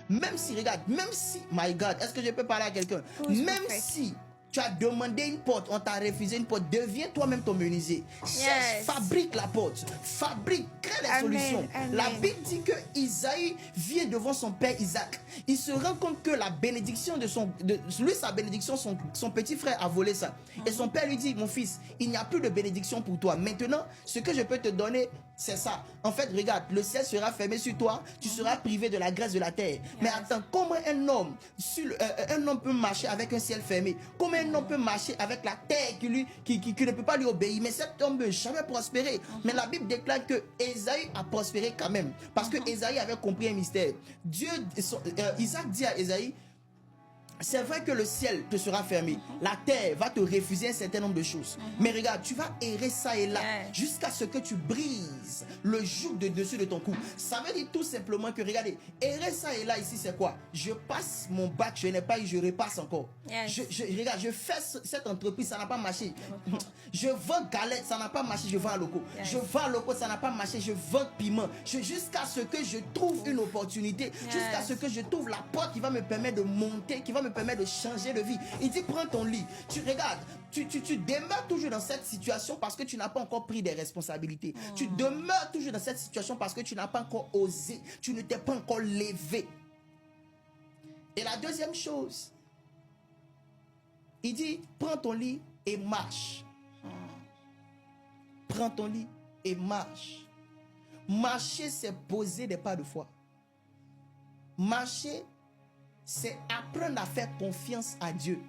Même si, regarde, même si, my God, est-ce que je peux parler à quelqu'un? Même si tu as demandé une porte, on t'a refusé une porte, deviens toi-même ton menuisier. Cherche, fabrique la porte, crée les solutions. La Bible dit que Isaïe vient devant son père Isaac. Il se rend compte que la bénédiction sa bénédiction, son petit frère a volé ça. Et son père lui dit, mon fils, il n'y a plus de bénédiction pour toi. Maintenant, ce que je peux te donner, c'est ça. En fait, regarde, le ciel sera fermé sur toi, tu seras privé de la grâce de la terre. Mais attends, comment un homme peut marcher avec un ciel fermé? Comment un homme peut marcher avec la terre qui ne peut pas lui obéir? Mais cet homme ne peut jamais prospérer. Mais la Bible déclare que Ésaü a prospéré quand même. Parce que Ésaü avait compris un mystère. Isaac dit à Ésaü, c'est vrai que le ciel te sera fermé. La terre va te refuser un certain nombre de choses. Mais regarde, tu vas errer ça et là jusqu'à ce que tu brises le joug de dessus de ton cou. Ça veut dire tout simplement que, regardez, errer ça et là ici, c'est quoi? Je passe mon bac, je n'ai pas eu, je repasse encore. Regarde, je fais cette entreprise, ça n'a pas marché. Je vends galette, ça n'a pas marché, je vends à loco. Je vends à loco, ça n'a pas marché, je vends piment. Jusqu'à ce que je trouve une opportunité, jusqu'à ce que je trouve la porte qui va me permettre de monter, qui va me permet de changer de vie. Il dit, prends ton lit. Tu regardes, tu demeures toujours dans cette situation parce que tu n'as pas encore pris des responsabilités. Tu demeures toujours dans cette situation parce que tu n'as pas encore osé. Tu ne t'es pas encore levé. Et la deuxième chose, il dit, prends ton lit et marche. Prends ton lit et marche. Marcher, c'est poser des pas de foi. Marcher, c'est apprendre à faire confiance à Dieu.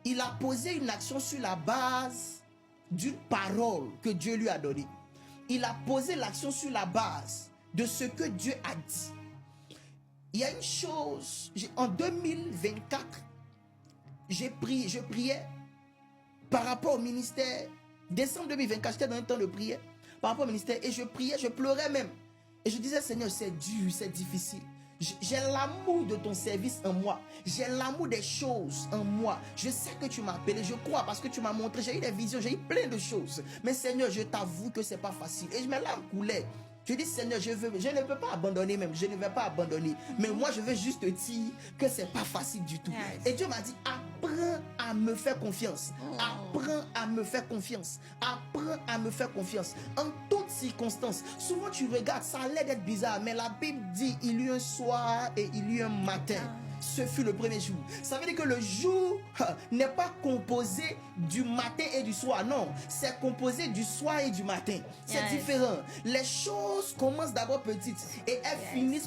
Il a posé une action sur la base d'une parole que Dieu lui a donnée. Il a posé l'action sur la base de ce que Dieu a dit. Il y a une chose, en 2024, je priais par rapport au ministère. Décembre 2024, j'étais dans un temps de prière par rapport au ministère et je priais, je pleurais même. Et je disais, Seigneur, c'est dur, c'est difficile. J'ai l'amour de ton service en moi. J'ai l'amour des choses en moi. Je sais que tu m'as appelé. Je crois parce que tu m'as montré. J'ai eu des visions. J'ai eu plein de choses. Mais Seigneur, je t'avoue que c'est pas facile. Et mes larmes coulaient. Je dis, Seigneur, je ne peux pas abandonner même. Je ne vais pas abandonner. Mais moi, je veux juste te dire que c'est pas facile du tout. Et Dieu m'a dit, apprends à me faire confiance. Apprends à me faire confiance. Apprends à me faire confiance. En toutes circonstances. Souvent, tu regardes, ça a l'air d'être bizarre. Mais la Bible dit, il y eut un soir et il y eut un matin. Ce fut le premier jour. Ça veut dire que le jour n'est pas composé du matin et du soir. Non, c'est composé du soir et du matin. C'est différent. Les choses commencent d'abord petites et elles finissent